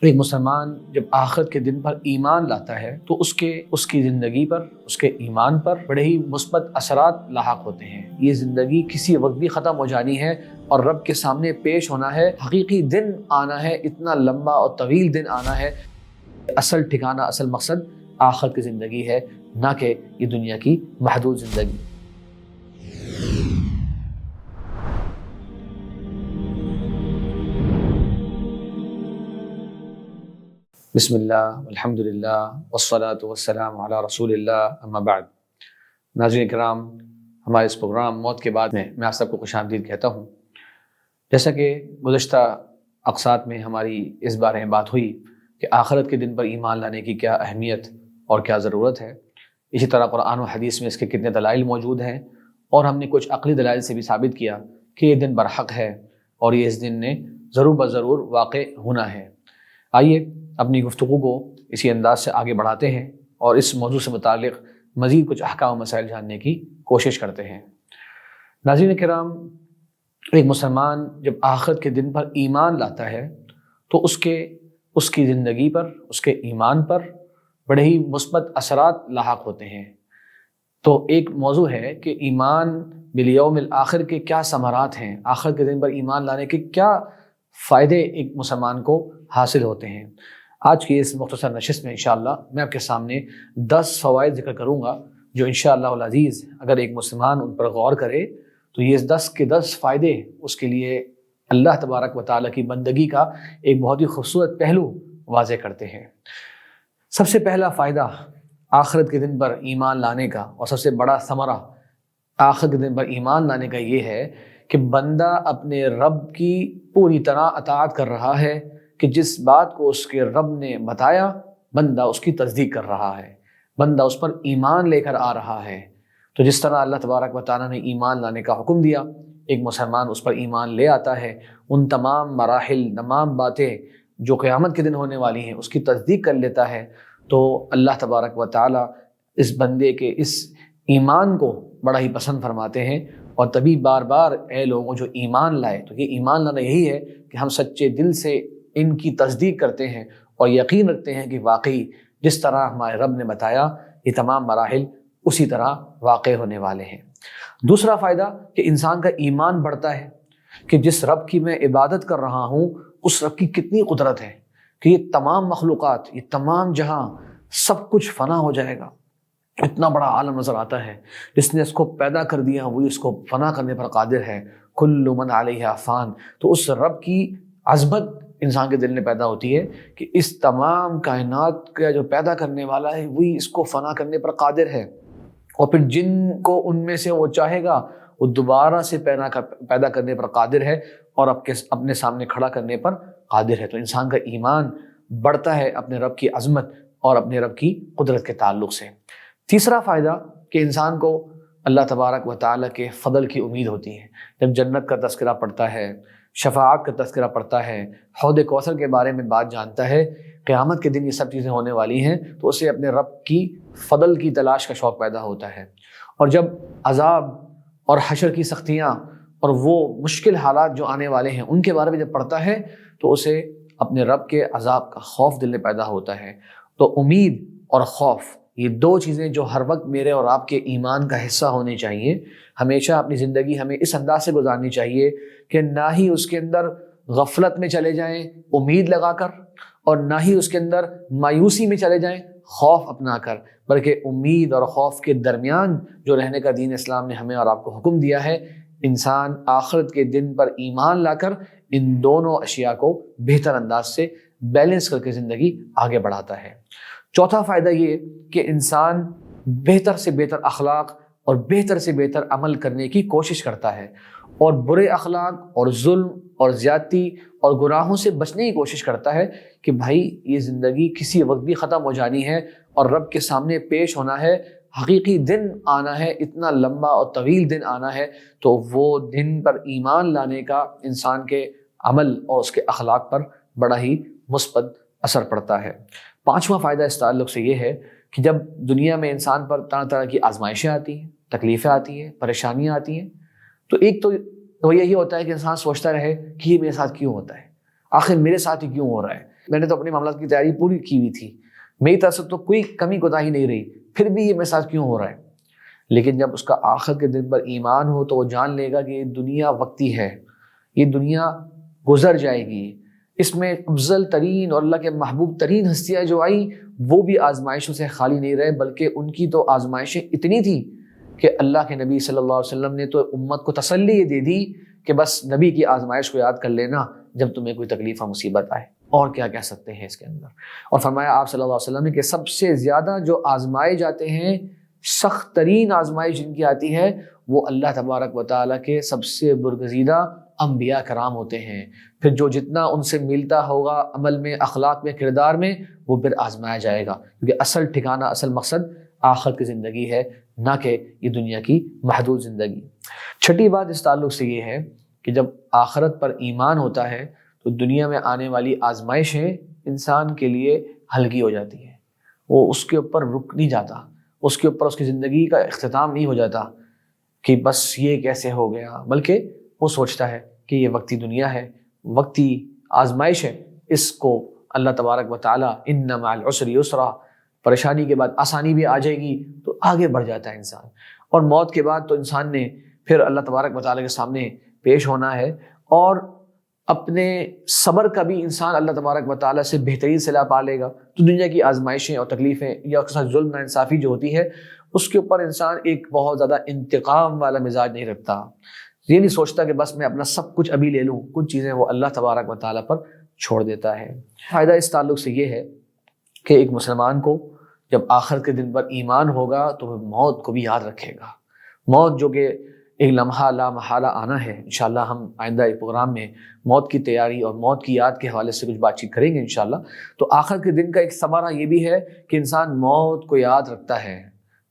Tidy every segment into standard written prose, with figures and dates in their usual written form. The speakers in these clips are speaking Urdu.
تو ایک مسلمان جب آخرت کے دن پر ایمان لاتا ہے تو اس کی زندگی پر، اس کے ایمان پر بڑے ہی مثبت اثرات لاحق ہوتے ہیں۔ یہ زندگی کسی وقت بھی ختم ہو جانی ہے اور رب کے سامنے پیش ہونا ہے، حقیقی دن آنا ہے، اتنا لمبا اور طویل دن آنا ہے۔ اصل ٹھکانہ، اصل مقصد آخرت کی زندگی ہے، نہ کہ یہ دنیا کی محدود زندگی۔ بسم اللہ والحمد للہ والصلاة والسلام علی رسول اللہ، اما بعد۔ ناظرین کرام، ہمارے اس پروگرام موت کے بعد میں آپ سب کو خوش آمدید کہتا ہوں۔ جیسا کہ گزشتہ اقساط میں ہماری اس بارے میں بات ہوئی کہ آخرت کے دن پر ایمان لانے کی کیا اہمیت اور کیا ضرورت ہے، اسی طرح قرآن و حدیث میں اس کے کتنے دلائل موجود ہیں، اور ہم نے کچھ عقلی دلائل سے بھی ثابت کیا کہ یہ دن برحق ہے اور یہ اس دن نے ضرور بضرور واقع ہونا ہے۔ آئیے اپنی گفتگو کو اسی انداز سے آگے بڑھاتے ہیں اور اس موضوع سے متعلق مزید کچھ احکام و مسائل جاننے کی کوشش کرتے ہیں۔ ناظرین کرام، ایک مسلمان جب آخرت کے دن پر ایمان لاتا ہے تو اس کی زندگی پر، اس کے ایمان پر بڑے ہی مثبت اثرات لاحق ہوتے ہیں۔ تو ایک موضوع ہے کہ ایمان بالیوم الآخر کے کیا ثمرات ہیں، آخرت کے دن پر ایمان لانے کے کیا فائدے ایک مسلمان کو حاصل ہوتے ہیں۔ آج کی اس مختصر نشست میں انشاءاللہ میں آپ کے سامنے 10 فوائد ذکر کروں گا جو انشاءاللہ العزیز اگر ایک مسلمان ان پر غور کرے تو یہ 10 کے 10 فائدے اس کے لیے اللہ تبارک و تعالیٰ کی بندگی کا ایک بہت ہی خوبصورت پہلو واضح کرتے ہیں۔ سب سے پہلا فائدہ آخرت کے دن پر ایمان لانے کا، اور سب سے بڑا ثمرہ آخرت کے دن پر ایمان لانے کا یہ ہے کہ بندہ اپنے رب کی پوری طرح اطاعت کر رہا ہے، کہ جس بات کو اس کے رب نے بتایا بندہ اس کی تصدیق کر رہا ہے، بندہ اس پر ایمان لے کر آ رہا ہے۔ تو جس طرح اللہ تبارک و تعالیٰ نے ایمان لانے کا حکم دیا، ایک مسلمان اس پر ایمان لے آتا ہے، ان تمام مراحل، تمام باتیں جو قیامت کے دن ہونے والی ہیں اس کی تصدیق کر لیتا ہے، تو اللہ تبارک و تعالیٰ اس بندے کے اس ایمان کو بڑا ہی پسند فرماتے ہیں، اور تبھی بار بار اے لوگوں جو ایمان لائے، تو یہ ایمان لانا یہی ہے کہ ہم سچے دل سے ان کی تصدیق کرتے ہیں اور یقین رکھتے ہیں کہ واقعی جس طرح ہمارے رب نے بتایا یہ تمام مراحل اسی طرح واقع ہونے والے ہیں۔ دوسرا فائدہ کہ انسان کا ایمان بڑھتا ہے کہ جس رب کی میں عبادت کر رہا ہوں اس رب کی کتنی قدرت ہے، کہ یہ تمام مخلوقات، یہ تمام جہاں سب کچھ فنا ہو جائے گا، اتنا بڑا عالم نظر آتا ہے، جس نے اس کو پیدا کر دیا وہی اس کو فنا کرنے پر قادر ہے، کل من علیہا فان۔ تو اس رب کی عظمت انسان کے دل میں پیدا ہوتی ہے کہ اس تمام کائنات کا جو پیدا کرنے والا ہے وہی اس کو فنا کرنے پر قادر ہے، اور پھر جن کو ان میں سے وہ چاہے گا وہ دوبارہ سے پیدا کرنے پر قادر ہے اور اپنے سامنے کھڑا کرنے پر قادر ہے۔ تو انسان کا ایمان بڑھتا ہے اپنے رب کی عظمت اور اپنے رب کی قدرت کے تعلق سے۔ تیسرا فائدہ کہ انسان کو اللہ تبارک و تعالیٰ کے فضل کی امید ہوتی ہے۔ جب جنت کا تذکرہ پڑھتا ہے، شفاعت کا تذکرہ پڑھتا ہے، حوض کوثر کے بارے میں بات جانتا ہے، قیامت کے دن یہ سب چیزیں ہونے والی ہیں، تو اسے اپنے رب کی فضل کی تلاش کا شوق پیدا ہوتا ہے۔ اور جب عذاب اور حشر کی سختیاں اور وہ مشکل حالات جو آنے والے ہیں ان کے بارے میں جب پڑھتا ہے تو اسے اپنے رب کے عذاب کا خوف دل میں پیدا ہوتا ہے۔ تو امید اور خوف، یہ دو چیزیں جو ہر وقت میرے اور آپ کے ایمان کا حصہ ہونی چاہیے۔ ہمیشہ اپنی زندگی ہمیں اس انداز سے گزارنی چاہیے کہ نہ ہی اس کے اندر غفلت میں چلے جائیں امید لگا کر، اور نہ ہی اس کے اندر مایوسی میں چلے جائیں خوف اپنا کر، بلکہ امید اور خوف کے درمیان جو رہنے کا دین اسلام نے ہمیں اور آپ کو حکم دیا ہے۔ انسان آخرت کے دن پر ایمان لا کر ان دونوں اشیاء کو بہتر انداز سے بیلنس کر کے زندگی آگے بڑھاتا ہے۔ چوتھا فائدہ یہ کہ انسان بہتر سے بہتر اخلاق اور بہتر سے بہتر عمل کرنے کی کوشش کرتا ہے، اور برے اخلاق اور ظلم اور زیادتی اور گناہوں سے بچنے کی کوشش کرتا ہے کہ بھائی یہ زندگی کسی وقت بھی ختم ہو جانی ہے اور رب کے سامنے پیش ہونا ہے، حقیقی دن آنا ہے، اتنا لمبا اور طویل دن آنا ہے۔ تو وہ دن پر ایمان لانے کا انسان کے عمل اور اس کے اخلاق پر بڑا ہی مثبت اثر پڑتا ہے۔ پانچواں فائدہ اس تعلق سے یہ ہے کہ جب دنیا میں انسان پر طرح طرح کی آزمائشیں آتی ہیں، تکلیفیں آتی ہیں، پریشانیاں آتی ہیں، تو ایک تو یہی ہوتا ہے کہ انسان سوچتا رہے کہ یہ میرے ساتھ کیوں ہوتا ہے، آخر میرے ساتھ ہی کیوں ہو رہا ہے، میں نے تو اپنے معاملات کی تیاری پوری کی ہوئی تھی، میری طرف سے تو کوئی کمی کوتاہی نہیں رہی، پھر بھی یہ میرے ساتھ کیوں ہو رہا ہے؟ لیکن جب اس کا آخر کے دن پر ایمان ہو تو وہ جان لے گا کہ یہ دنیا وقتی ہے، یہ دنیا گزر جائے گی، اس میں افضل ترین اور اللہ کے محبوب ترین ہستیاں جو آئیں وہ بھی آزمائشوں سے خالی نہیں رہے، بلکہ ان کی تو آزمائشیں اتنی تھیں کہ اللہ کے نبی صلی اللہ علیہ وسلم نے تو امت کو تسلی یہ دے دی کہ بس نبی کی آزمائش کو یاد کر لینا جب تمہیں کوئی تکلیف اور مصیبت آئے، اور کیا کہہ سکتے ہیں اس کے اندر۔ اور فرمایا آپ صلی اللہ علیہ وسلم نے کہ سب سے زیادہ جو آزمائے جاتے ہیں، سخت ترین آزمائش جن کی آتی ہے، وہ اللہ تبارک و تعالیٰ کے سب سے برگزیدہ انبیاء کرام ہوتے ہیں۔ پھر جو جتنا ان سے ملتا ہوگا عمل میں، اخلاق میں، کردار میں، وہ پھر آزمایا جائے گا، کیونکہ اصل ٹھکانہ، اصل مقصد آخر کی زندگی ہے، نہ کہ یہ دنیا کی محدود زندگی۔ چھٹی بات اس تعلق سے یہ ہے کہ جب آخرت پر ایمان ہوتا ہے تو دنیا میں آنے والی آزمائشیں انسان کے لیے ہلکی ہو جاتی ہیں، وہ اس کے اوپر رک نہیں جاتا، اس کے اوپر اس کی زندگی کا اختتام نہیں ہو جاتا کہ بس یہ کیسے ہو گیا، بلکہ وہ سوچتا ہے کہ یہ وقتی دنیا ہے، وقتی آزمائش ہے، اس کو اللہ تبارک و تعالیٰ ان مع العسر یسرا، پریشانی کے بعد آسانی بھی آ جائے گی، تو آگے بڑھ جاتا ہے انسان۔ اور موت کے بعد تو انسان نے پھر اللہ تبارک و تعالیٰ کے سامنے پیش ہونا ہے، اور اپنے صبر کا بھی انسان اللہ تبارک و تعالیٰ سے بہترین صلہ پا لے گا۔ تو دنیا کی آزمائشیں اور تکلیفیں یا اس کے ساتھ ظلم ناانصافی جو ہوتی ہے، اس کے اوپر انسان ایک بہت زیادہ انتقام والا مزاج نہیں رکھتا، یہ نہیں سوچتا کہ بس میں اپنا سب کچھ ابھی لے لوں، کچھ چیزیں وہ اللہ تبارک و تعالیٰ پر چھوڑ دیتا ہے۔ فائدہ اس تعلق سے یہ ہے کہ ایک مسلمان کو جب آخر کے دن پر ایمان ہوگا تو وہ موت کو بھی یاد رکھے گا، موت جو کہ ایک لمحہ لا محالہ آنا ہے۔ انشاءاللہ ہم آئندہ ایک پروگرام میں موت کی تیاری اور موت کی یاد کے حوالے سے کچھ بات چیت کریں گے انشاءاللہ۔ تو آخر کے دن کا ایک ثمرہ یہ بھی ہے کہ انسان موت کو یاد رکھتا ہے،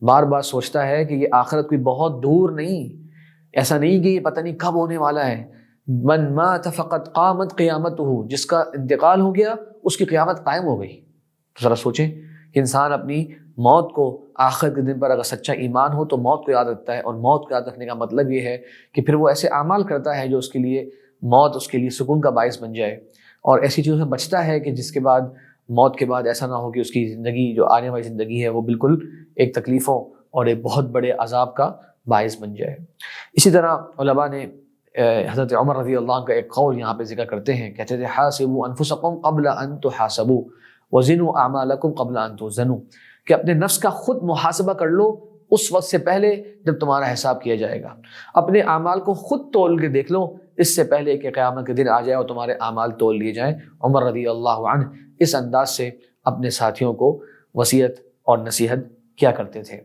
بار بار سوچتا ہے کہ یہ آخرت کوئی بہت دور نہیں، ایسا نہیں کہ یہ پتہ نہیں کب ہونے والا ہے۔ من مات فقط قامت قیامتہ، جس کا انتقال ہو گیا اس کی قیامت قائم ہو گئی۔ تو ذرا سوچیں کہ انسان اپنی موت کو آخر کے دن پر اگر سچا ایمان ہو تو موت کو یاد رکھتا ہے، اور موت کو یاد رکھنے کا مطلب یہ ہے کہ پھر وہ ایسے اعمال کرتا ہے جو اس کے لیے موت اس کے لیے سکون کا باعث بن جائے، اور ایسی چیزوں سے بچتا ہے کہ جس کے بعد موت کے بعد ایسا نہ ہو کہ اس کی زندگی جو آنے والی زندگی ہے وہ بالکل ایک تکلیفوں اور ایک بہت بڑے عذاب کا باعث بن جائے۔ اسی طرح علماء نے حضرت عمر رضی اللہ عنہ کا ایک قول یہاں پہ ذکر کرتے ہیں، کہتے تھے حاسبوا انفسکم قبل ان تحاسبوا وزنوا اعمالکم قبل ان توزنوا، کہ اپنے نفس کا خود محاسبہ کر لو اس وقت سے پہلے جب تمہارا حساب کیا جائے گا، اپنے اعمال کو خود تول کے دیکھ لو اس سے پہلے کہ قیامت کے دن آ جائے اور تمہارے اعمال تول لیے جائیں۔ عمر رضی اللہ عنہ اس انداز سے اپنے ساتھیوں کو وصیت اور نصیحت کیا کرتے تھے۔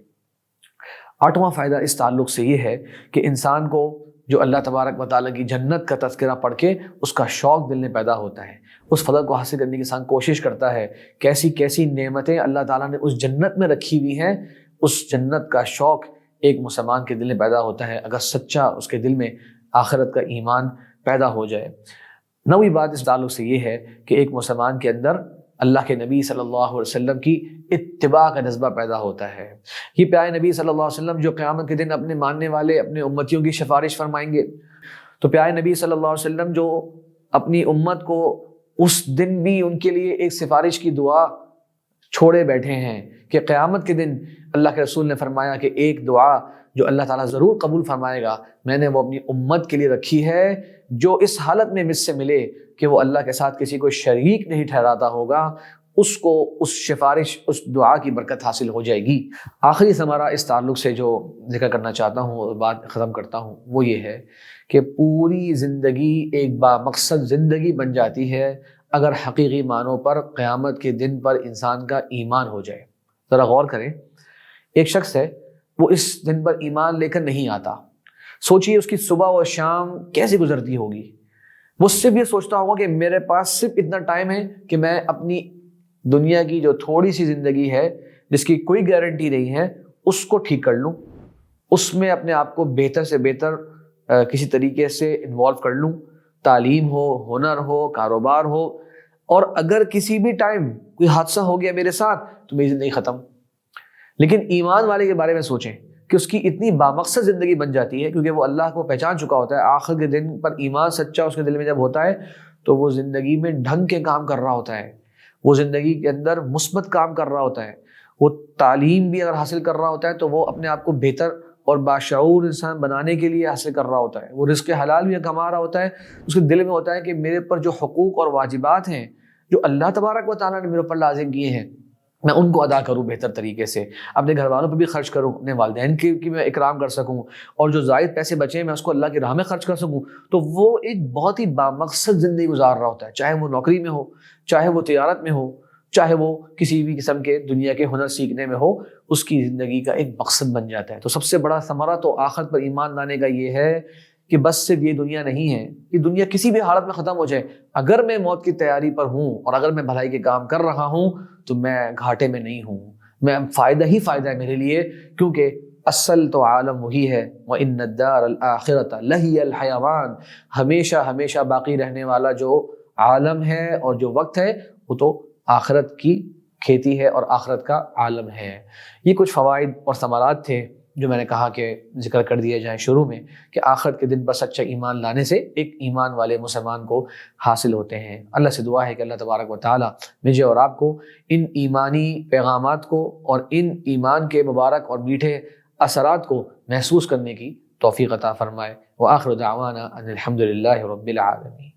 آٹھواں فائدہ اس تعلق سے یہ ہے کہ انسان کو جو اللہ تبارک و تعالیٰ کی جنت کا تذکرہ پڑھ کے اس کا شوق دل میں پیدا ہوتا ہے، اس فضل کو حاصل کرنے کی انسان کوشش کرتا ہے، کیسی کیسی نعمتیں اللہ تعالیٰ نے اس جنت میں رکھی ہوئی ہیں، اس جنت کا شوق ایک مسلمان کے دل میں پیدا ہوتا ہے اگر سچا اس کے دل میں آخرت کا ایمان پیدا ہو جائے۔ نویں بات اس تعلق سے یہ ہے کہ ایک مسلمان کے اندر اللہ کے نبی صلی اللہ علیہ وسلم کی اتباع کا جذبہ پیدا ہوتا ہے۔ یہ پیارے نبی صلی اللہ علیہ وسلم جو قیامت کے دن اپنے ماننے والے اپنے امتیوں کی سفارش فرمائیں گے، تو پیارے نبی صلی اللہ علیہ وسلم جو اپنی امت کو اس دن بھی ان کے لیے ایک سفارش کی دعا چھوڑے بیٹھے ہیں کہ قیامت کے دن اللہ کے رسول نے فرمایا کہ ایک دعا جو اللہ تعالیٰ ضرور قبول فرمائے گا، میں نے وہ اپنی امت کے لیے رکھی ہے، جو اس حالت میں مجھ سے ملے کہ وہ اللہ کے ساتھ کسی کو شریک نہیں ٹھہراتا ہوگا، اس کو اس سفارش اس دعا کی برکت حاصل ہو جائے گی۔ آخری ثمرہ اس تعلق سے جو ذکر کرنا چاہتا ہوں اور بات ختم کرتا ہوں وہ یہ ہے کہ پوری زندگی ایک بامقصد زندگی بن جاتی ہے اگر حقیقی معنوں پر قیامت کے دن پر انسان کا ایمان ہو جائے۔ ذرا غور کریں، ایک شخص ہے وہ اس دن پر ایمان لے کر نہیں آتا، سوچیے اس کی صبح اور شام کیسے گزرتی ہوگی۔ وہ صرف یہ سوچتا ہوگا کہ میرے پاس صرف اتنا ٹائم ہے کہ میں اپنی دنیا کی جو تھوڑی سی زندگی ہے جس کی کوئی گارنٹی نہیں ہے اس کو ٹھیک کر لوں، اس میں اپنے آپ کو بہتر سے بہتر کسی طریقے سے انوالو کر لوں، تعلیم ہو، ہنر ہو، کاروبار ہو، اور اگر کسی بھی ٹائم کوئی حادثہ ہو گیا میرے ساتھ تو میری زندگی ختم۔ لیکن ایمان والے کے بارے میں سوچیں کہ اس کی اتنی بامقصد زندگی بن جاتی ہے کیونکہ وہ اللہ کو پہچان چکا ہوتا ہے، آخر کے دن پر ایمان سچا اس کے دل میں جب ہوتا ہے تو وہ زندگی میں ڈھنگ کے کام کر رہا ہوتا ہے، وہ زندگی کے اندر مثبت کام کر رہا ہوتا ہے، وہ تعلیم بھی اگر حاصل کر رہا ہوتا ہے تو وہ اپنے آپ کو بہتر اور باشعور انسان بنانے کے لیے حاصل کر رہا ہوتا ہے، وہ رزق حلال بھی کما رہا ہوتا ہے، اس کے دل میں ہوتا ہے کہ میرے پر جو حقوق اور واجبات ہیں جو اللہ تبارک و تعالیٰ نے میرے اوپر لازم کیے ہیں، میں ان کو ادا کروں بہتر طریقے سے، اپنے گھر والوں پہ بھی خرچ کروں، اپنے والدین کی میں اکرام کر سکوں، اور جو زائد پیسے بچے میں اس کو اللہ کی راہ میں خرچ کر سکوں، تو وہ ایک بہت ہی بامقصد زندگی گزار رہا ہوتا ہے، چاہے وہ نوکری میں ہو، چاہے وہ تجارت میں ہو، چاہے وہ کسی بھی قسم کے دنیا کے ہنر سیکھنے میں ہو، اس کی زندگی کا ایک مقصد بن جاتا ہے۔ تو سب سے بڑا ثمرہ تو آخرت پر ایمان لانے کا یہ ہے کہ بس صرف یہ دنیا نہیں ہے، یہ دنیا کسی بھی حالت میں ختم ہو جائے، اگر میں موت کی تیاری پر ہوں اور اگر میں بھلائی کے کام کر رہا ہوں تو میں گھاٹے میں نہیں ہوں، میں فائدہ ہی فائدہ ہے میرے لیے، کیونکہ اصل تو عالم وہی ہے، وَإِنَّ الدَّارَ الْآخِرَةَ لَهِيَ الْحَيَوَانُ، ہمیشہ ہمیشہ باقی رہنے والا جو عالم ہے اور جو وقت ہے وہ تو آخرت کی کھیتی ہے اور آخرت کا عالم ہے۔ یہ کچھ فوائد اور ثمرات تھے جو میں نے کہا کہ ذکر کر دیے جائیں شروع میں، کہ آخرت کے دن پر سچا ایمان لانے سے ایک ایمان والے مسلمان کو حاصل ہوتے ہیں۔ اللہ سے دعا ہے کہ اللہ تبارک و تعالیٰ مجھے اور آپ کو ان ایمانی پیغامات کو اور ان ایمان کے مبارک اور میٹھے اثرات کو محسوس کرنے کی توفیق عطا فرمائے۔ وآخر دعوانا ان الحمد للہ رب العالمین۔